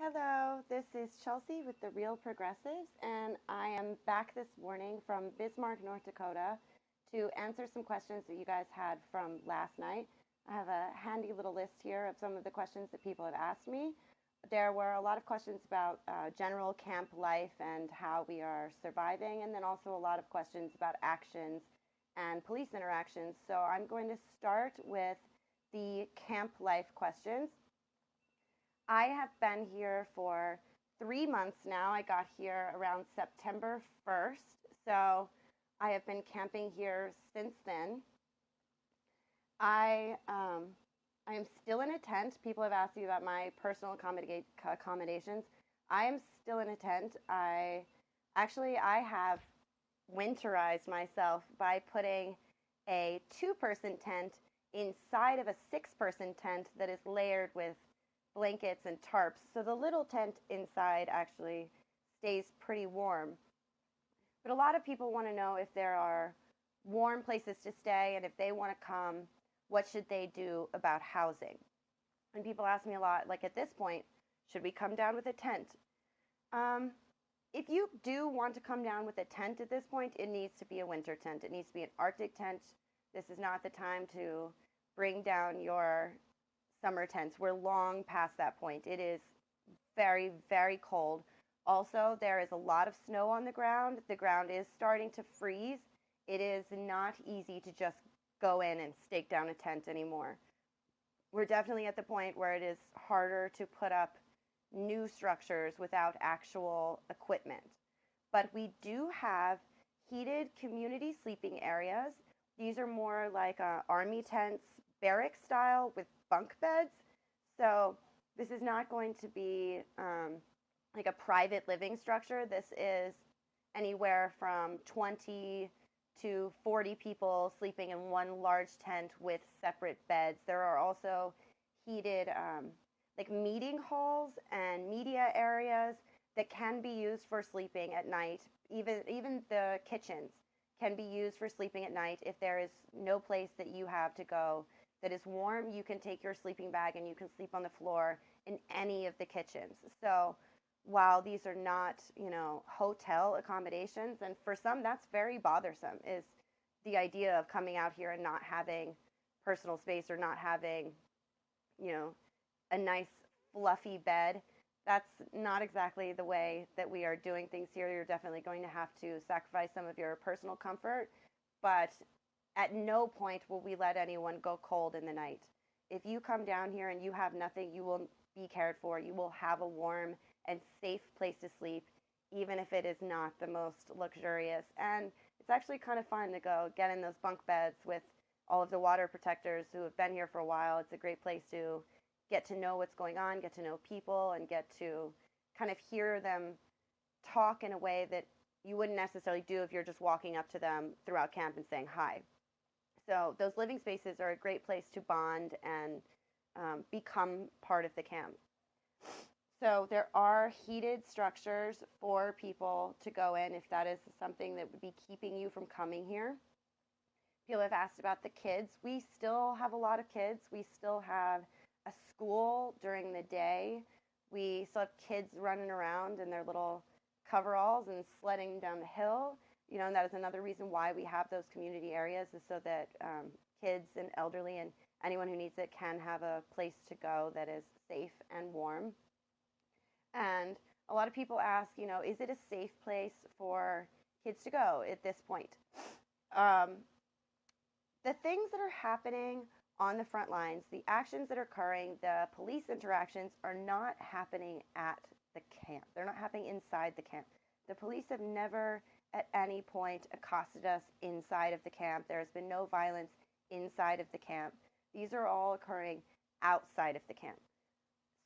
Hello, this is Chelsea with the Real Progressives, and I am back this morning from Bismarck, North Dakota to answer some questions that you guys had from last night. I have a handy little list here of some of the questions that people had asked me. There were a lot of questions about general camp life and how we are surviving, and then also a lot of questions about actions and police interactions. So I'm going to start with the camp life questions. I have been here for 3 months now. I got here around September 1st. So I have been camping here since then. I am still in a tent. People have asked me about my personal accommodations. I am still in a tent. I have winterized myself by putting a two-person tent inside of a six-person tent that is layered with blankets and tarps. So the little tent inside actually stays pretty warm. But a lot of people want to know if there are warm places to stay and if they want to come, what should they do about housing? And people ask me a lot, like at this point, should we come down with a tent? Um, if you do want to come down with a tent at this point, it needs to be a winter tent. It needs to be an Arctic tent. This is not the time to bring down your summer tents. We're long past that point. It is very, very cold. Also, there is a lot of snow on the ground. The ground is starting to freeze. It is not easy to just go in and stake down a tent anymore. We're definitely at the point where it is harder to put up new structures without actual equipment. But we do have heated community sleeping areas. These are more like army tents, barrack style with bunk beds. So this is not going to be like a private living structure. This is anywhere from 20 to 40 people sleeping in one large tent with separate beds. There are also heated like meeting halls and media areas that can be used for sleeping at night. Even the kitchens can be used for sleeping at night. If there is no place that you have to go that is warm, you can take your sleeping bag and you can sleep on the floor in any of the kitchens. So while these are not, hotel accommodations, and for some that's very bothersome, is the idea of coming out here and not having personal space or not having, you know, a nice fluffy bed. That's not exactly the way that we are doing things here. You're definitely going to have to sacrifice some of your personal comfort, but at no point will we let anyone go cold in the night. If you come down here and you have nothing, you will be cared for. You will have a warm and safe place to sleep, even if it is not the most luxurious. And it's actually kind of fun to go get in those bunk beds with all of the water protectors who have been here for a while. It's a great place to get to know what's going on, get to know people, and get to kind of hear them talk in a way that you wouldn't necessarily do if you're just walking up to them throughout camp and saying hi. So those living spaces are a great place to bond and become part of the camp. So there are heated structures for people to go in if that is something that would be keeping you from coming here. People have asked about the kids. We still have a lot of kids. We still have a school during the day. We still have kids running around in their little coveralls and sledding down the hill. And that is another reason why we have those community areas, is so that kids and elderly and anyone who needs it can have a place to go that is safe and warm. And a lot of people ask, is it a safe place for kids to go at this point? Um, the things that are happening on the front lines, the actions that are occurring, the police interactions are not happening at the camp. They're not happening inside the camp. The police have never at any point accosted us inside of the camp. There has been no violence inside of the camp. These are all occurring outside of the camp.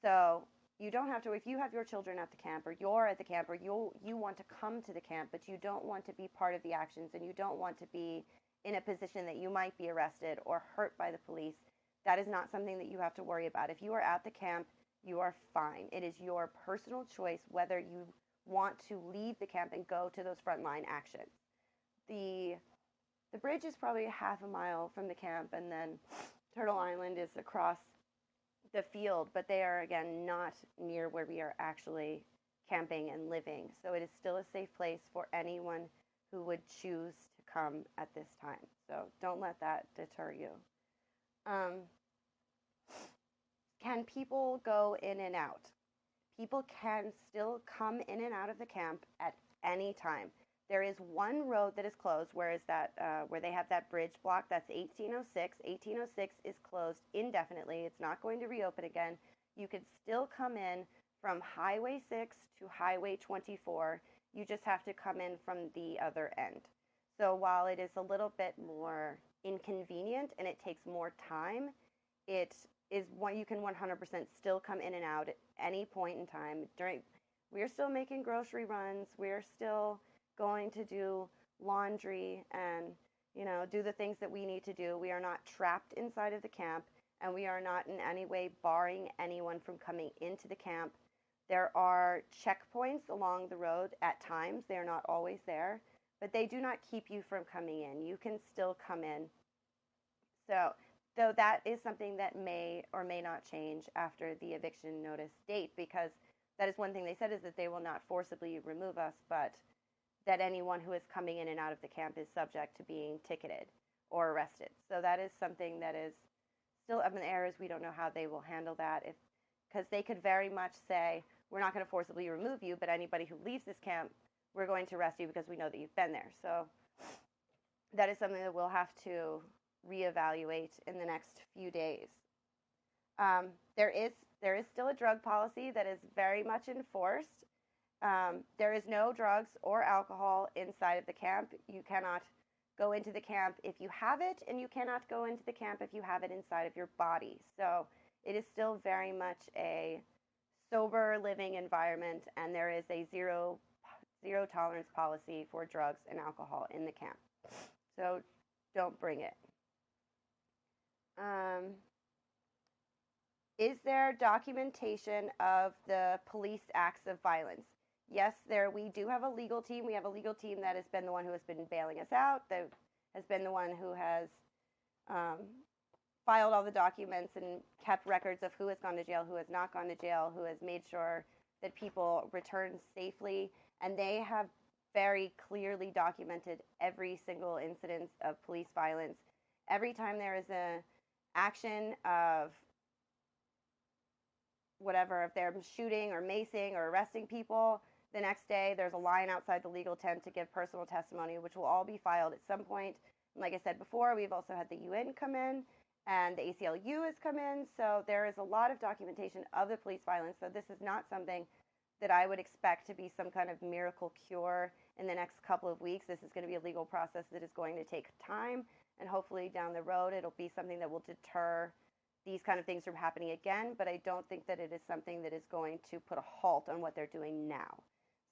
So you don't have to, if you have your children at the camp, or you're at the camp, or you want to come to the camp, but you don't want to be part of the actions, and you don't want to be in a position that you might be arrested or hurt by the police, that is not something that you have to worry about. If you are at the camp, you are fine. It is your personal choice whether you want to leave the camp and go to those frontline actions. The bridge is probably half a mile from the camp, and then Turtle Island is across the field, but they are, again, not near where we are actually camping and living. So it is still a safe place for anyone who would choose to come at this time. So don't let that deter you. Can people go in and out? People can still come in and out of the camp at any time. There is one road that is closed, where they have that bridge block. That's 1806. 1806 is closed indefinitely. It's not going to reopen again. You could still come in from Highway 6 to Highway 24. You just have to come in from the other end. So while it is a little bit more inconvenient and it takes more time, it is one you can 100% still come in and out at any point in time. We're still making grocery runs. We're still going to do laundry and, do the things that we need to do. We are not trapped inside of the camp, and we are not in any way barring anyone from coming into the camp. There are checkpoints along the road at times. They are not always there, but they do not keep you from coming in. You can still come in. So, though that is something that may or may not change after the eviction notice date, because that is one thing they said, is that they will not forcibly remove us, but that anyone who is coming in and out of the camp is subject to being ticketed or arrested. So that is something that is still up in the air, as we don't know how they will handle that, because they could very much say, we're not going to forcibly remove you, but anybody who leaves this camp, we're going to arrest you because we know that you've been there. So that is something that we'll have to reevaluate in the next few days. There is still a drug policy that is very much enforced. There is no drugs or alcohol inside of the camp. You cannot go into the camp if you have it, and you cannot go into the camp if you have it inside of your body. So it is still very much a sober living environment, and there is a zero tolerance policy for drugs and alcohol in the camp. So don't bring it. Is there documentation of the police acts of violence? Yes, we do have a legal team. We have a legal team that has been the one who has been bailing us out, that has been the one who has filed all the documents and kept records of who has gone to jail, who has not gone to jail, who has made sure that people return safely. And they have very clearly documented every single incident of police violence. Every time there is an action of whatever, if they're shooting or macing or arresting people, the next day there's a line outside the legal tent to give personal testimony, which will all be filed at some point. And like I said before, we've also had the UN come in, and the ACLU has come in. So there is a lot of documentation of the police violence. So this is not something that I would expect to be some kind of miracle cure in the next couple of weeks. This is going to be a legal process that is going to take time, and hopefully down the road it'll be something that will deter these kind of things from happening again, but I don't think that it is something that is going to put a halt on what they're doing now.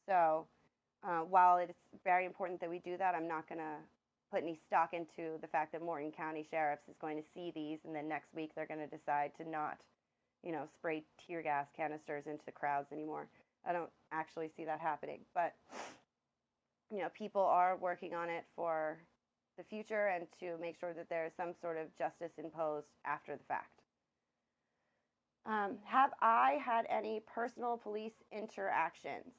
So while it's very important that we do that, I'm not going to put any stock into the fact that Morton County Sheriff's is going to see these, and then next week they're going to decide to not, spray tear gas canisters into the crowds anymore. I don't actually see that happening, but, people are working on it for the future and to make sure that there is some sort of justice imposed after the fact. Have I had any personal police interactions?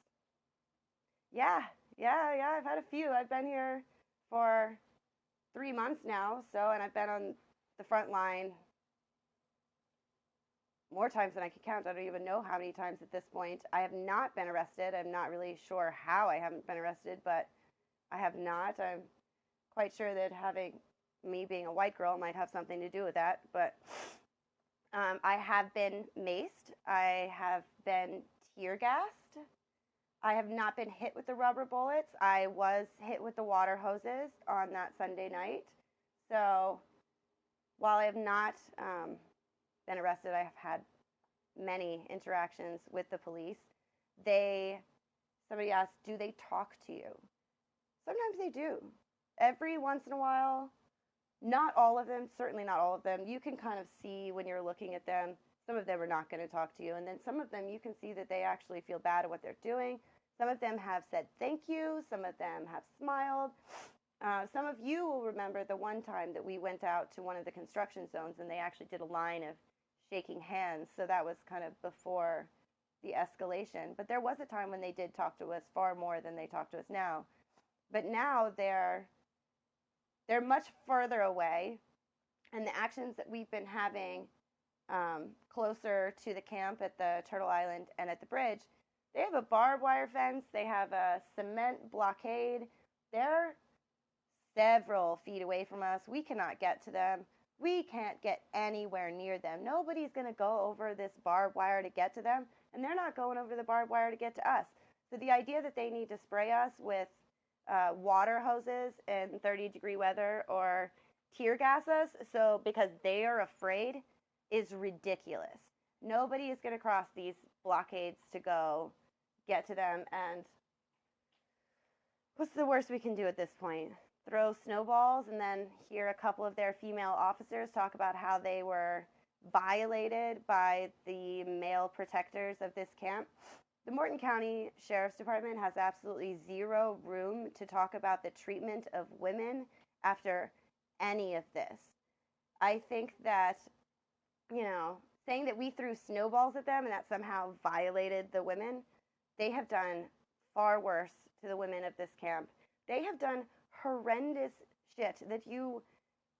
Yeah, I've had a few. I've been here for 3 months now, and I've been on the front line more times than I could count. I don't even know how many times at this point. I have not been arrested. I'm not really sure how I haven't been arrested, but I have not. I'm quite sure that me being a white girl might have something to do with that, but I have been maced. I have been tear gassed. I have not been hit with the rubber bullets. I was hit with the water hoses on that Sunday night. So while I have not been arrested, I have had many interactions with the police. Somebody asked, do they talk to you? Sometimes they do. Every once in a while. Not all of them, certainly not all of them. You can kind of see when you're looking at them. Some of them are not going to talk to you. And then some of them, you can see that they actually feel bad at what they're doing. Some of them have said thank you. Some of them have smiled. Some of you will remember the one time that we went out to one of the construction zones, and they actually did a line of shaking hands. So that was kind of before the escalation. But there was a time when they did talk to us far more than they talk to us now. But now they're much further away, and the actions that we've been having closer to the camp at the Turtle Island and at the bridge, they have a barbed wire fence. They have a cement blockade. They're several feet away from us. We cannot get to them. We can't get anywhere near them. Nobody's going to go over this barbed wire to get to them, and they're not going over the barbed wire to get to us. So the idea that they need to spray us with water hoses in 30-degree weather or tear gas us so because they are afraid is ridiculous. Nobody is going to cross these blockades to go get to them. And what's the worst we can do at this point? Throw snowballs and then hear a couple of their female officers talk about how they were violated by the male protectors of this camp. The Morton County Sheriff's Department has absolutely zero room to talk about the treatment of women after any of this. I think that, saying that we threw snowballs at them and that somehow violated the women, they have done far worse to the women of this camp. They have done horrendous shit that you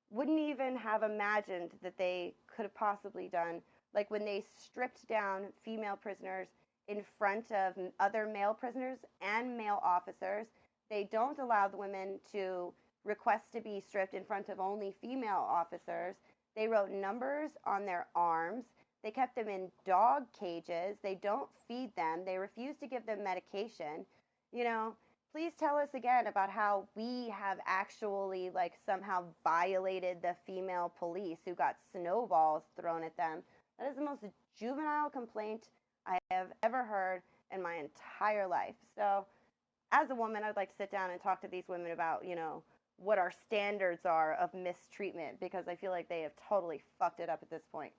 wouldn't even have imagined that they could have possibly done. Like when they stripped down female prisoners in front of other male prisoners and male officers. They don't allow the women to request to be stripped in front of only female officers. They wrote numbers on their arms. They kept them in dog cages. They don't feed them. They refuse to give them medication. Please tell us again about how we have actually somehow violated the female police who got snowballs thrown at them. That is the most juvenile complaint I have ever heard in my entire life. So as a woman, I'd like to sit down and talk to these women about, what our standards are of mistreatment, because I feel like they have totally fucked it up at this point.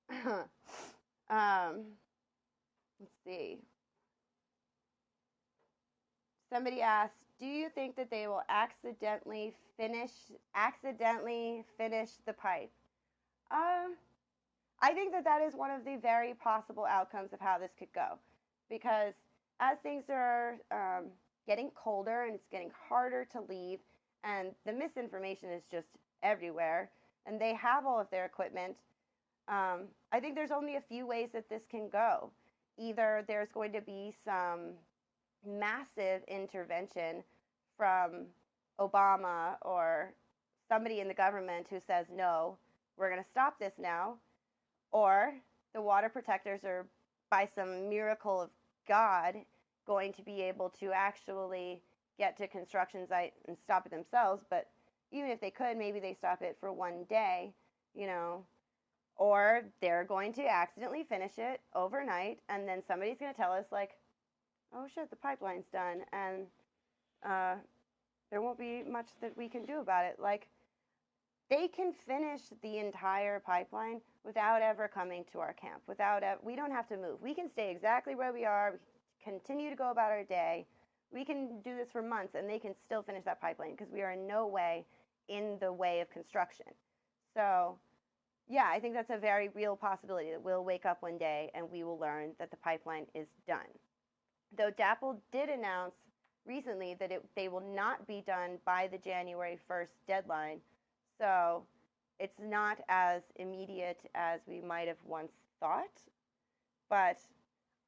Let's see. Somebody asked, do you think that they will accidentally finish the pipe? I think that is one of the very possible outcomes of how this could go, because as things are getting colder and it's getting harder to leave, and the misinformation is just everywhere, and they have all of their equipment, I think there's only a few ways that this can go. Either there's going to be some massive intervention from Obama or somebody in the government who says, no, we're going to stop this now. Or the water protectors are, by some miracle of God, going to be able to actually get to construction site and stop it themselves. But even if they could, maybe they stop it for one day, or they're going to accidentally finish it overnight, and then somebody's going to tell us, oh shit, the pipeline's done, and there won't be much that we can do about it. They can finish the entire pipeline without ever coming to our camp. We don't have to move. We can stay exactly where we are. We can continue to go about our day. We can do this for months, and they can still finish that pipeline because we are in no way in the way of construction. So, yeah, I think that's a very real possibility that we'll wake up one day and we will learn that the pipeline is done. Though DAPL did announce recently that they will not be done by the January 1st deadline. So it's not as immediate as we might have once thought. But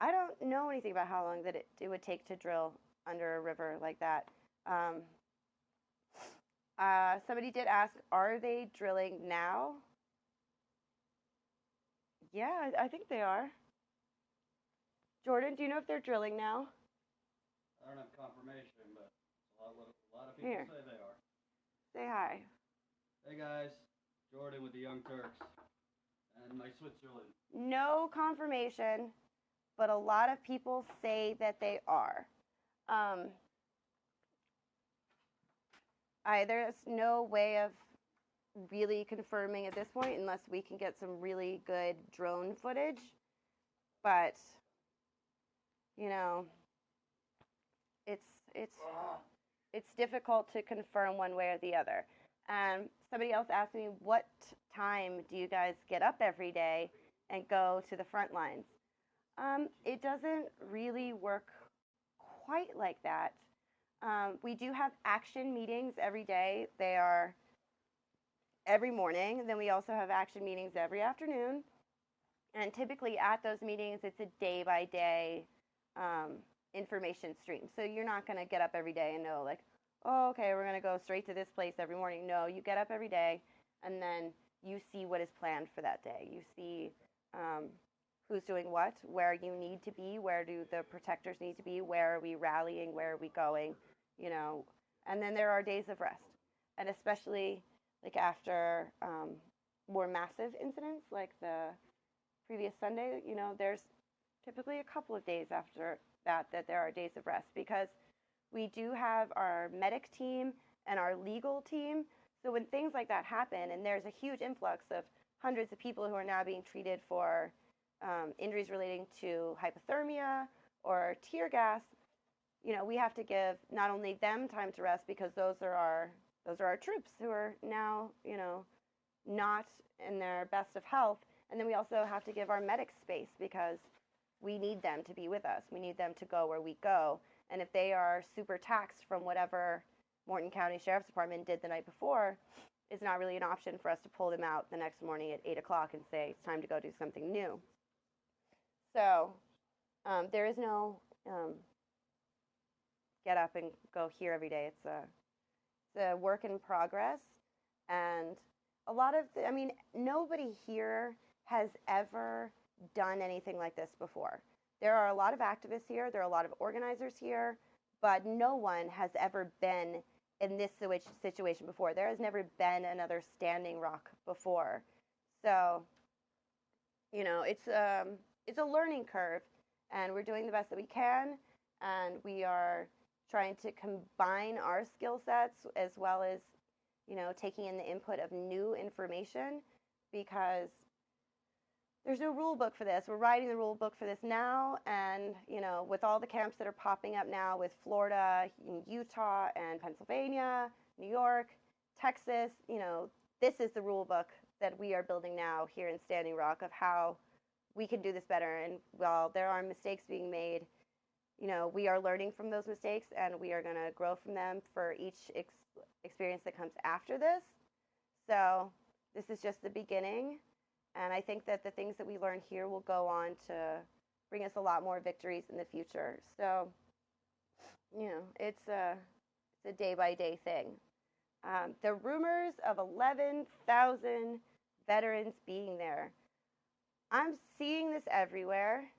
I don't know anything about how long that it would take to drill under a river like that. Somebody did ask, are they drilling now? Yeah, I think they are. Jordan, do you know if they're drilling now? I don't have confirmation, but a lot of people say they are. Say hi. Hey guys, Jordan with the Young Turks and my Switzerland. No confirmation, but a lot of people say that they are. There's no way of really confirming at this point unless we can get some really good drone footage. But it's difficult to confirm one way or the other. Somebody else asked me, what time do you guys get up every day and go to the front lines? It doesn't really work quite like that. We do have action meetings every day. They are every morning. And then we also have action meetings every afternoon. And typically at those meetings, it's a day-by-day information stream. So you're not going to get up every day and know, like, oh, okay, we're going to go straight to this place every morning. No, you get up every day, and then you see what is planned for that day. You see who's doing what, where you need to be, where do the protectors need to be, where are we rallying, where are we going, you know. And then there are days of rest. And especially like after more massive incidents like the previous Sunday, you know, there's typically a couple of days after that there are days of rest, because we do have our medic team and our legal team. So when things like that happen and there's a huge influx of hundreds of people who are now being treated for injuries relating to hypothermia or tear gas, you know, we have to give not only them time to rest, because those are our troops who are now, you know, not in their best of health. And then we also have to give our medics space, because we need them to be with us. We need them to go where we go. And if they are super taxed from whatever Morton County Sheriff's Department did the night before, it's not really an option for us to pull them out the next morning at 8 o'clock and say, it's time to go do something new. So there is no get up and go here every day. It's a work in progress. And a lot of, nobody here has ever done anything like this before. There are a lot of activists here, there are a lot of organizers here, but no one has ever been in this situation before. There has never been another Standing Rock before. So, you know, it's a learning curve, and we're doing the best that we can, and we are trying to combine our skill sets as well as, you know, taking in the input of new information, because there's no rule book for this. We're writing the rule book for this now, and, you know, with all the camps that are popping up now with Florida, Utah, and Pennsylvania, New York, Texas, you know, this is the rule book that we are building now here in Standing Rock of how we can do this better. And while there are mistakes being made, you know, we are learning from those mistakes, and we are going to grow from them for each experience that comes after this. So this is just the beginning. And I think that the things that we learn here will go on to bring us a lot more victories in the future. So, you know, it's a day-by-day thing. The rumors of 11,000 veterans being there. I'm seeing this everywhere.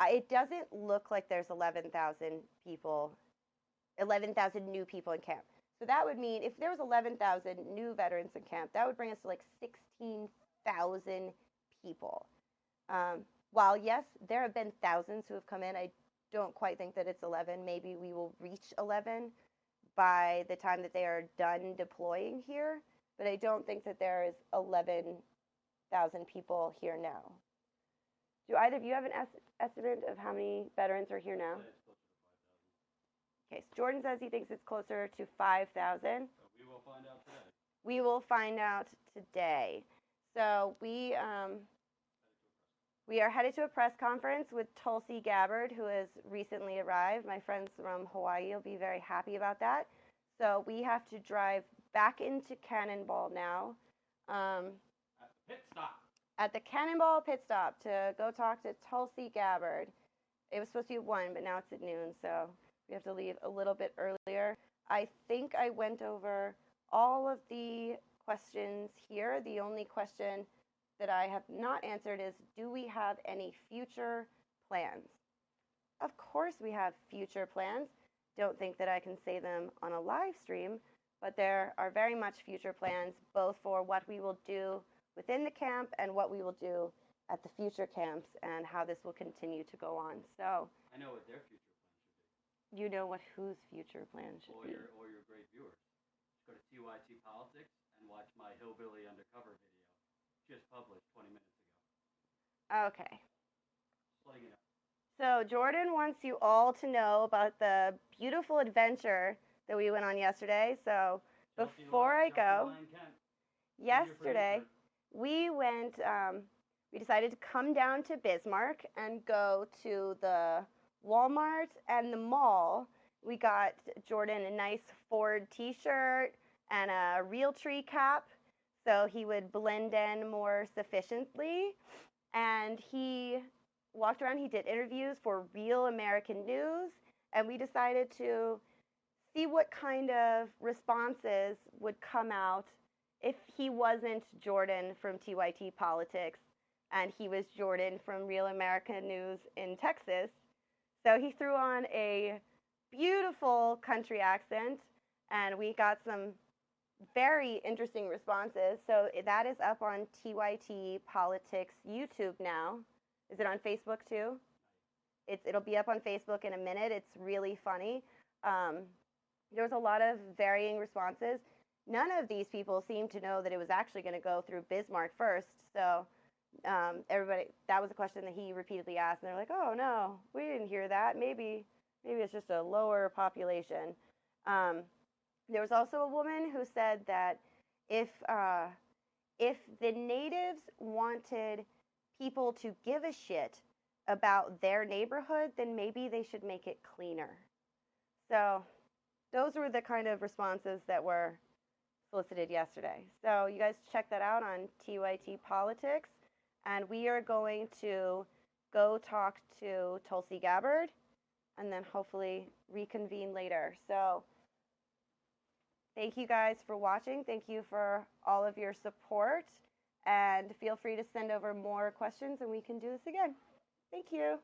It doesn't look like there's 11,000 people, 11,000 new people in camp. So that would mean if there was 11,000 new veterans in camp, that would bring us to like 16,000 people. While, yes, there have been thousands who have come in, I don't quite think that it's 11. Maybe we will reach 11 by the time that they are done deploying here. But I don't think that there is 11,000 people here now. Do either of you have an estimate of how many veterans are here now? Okay, so Jordan says he thinks it's closer to 5,000. So we will find out today. We will find out today. So we are headed to a press conference with Tulsi Gabbard, who has recently arrived. My friends from Hawaii will be very happy about that. So we have to drive back into Cannonball now. At the pit stop. At the Cannonball pit stop to go talk to Tulsi Gabbard. It was supposed to be at 1, but now it's at noon, so we have to leave a little bit earlier. I think I went over all of the questions here. The only question that I have not answered is, do we have any future plans? Of course we have future plans. Don't think that I can say them on a live stream, but there are very much future plans, both for what we will do within the camp and what we will do at the future camps, and how this will continue to go on. So I know what their future plan should be. You know what whose future plan should be. Or your great viewers. Just go to TYT Politics and watch my Hillbilly Undercover video, just published 20 minutes ago. Okay. Just letting you know. So Jordan wants you all to know about the beautiful adventure that we went on yesterday. So before I go, Lyons Kent, yesterday we went, we decided to come down to Bismarck and go to the Walmart and the mall. We got Jordan a nice Ford t-shirt and a Realtree cap so he would blend in more sufficiently. And he walked around, he did interviews for Real American News, and we decided to see what kind of responses would come out if he wasn't Jordan from TYT Politics and he was Jordan from Real American News in Texas. So he threw on a beautiful country accent, and we got some very interesting responses. So that is up on TYT Politics YouTube now. Is it on Facebook too? It'll be up on Facebook in a minute. It's really funny. There was a lot of varying responses. None of these people seemed to know that it was actually going to go through Bismarck first. So everybody, that was a question that he repeatedly asked, and they're like, "Oh no, we didn't hear that. Maybe it's just a lower population." There was also a woman who said that if the natives wanted people to give a shit about their neighborhood, then maybe they should make it cleaner. So those were the kind of responses that were solicited yesterday. So you guys check that out on TYT Politics. And we are going to go talk to Tulsi Gabbard and then hopefully reconvene later. So thank you guys for watching. Thank you for all of your support. And feel free to send over more questions and we can do this again. Thank you.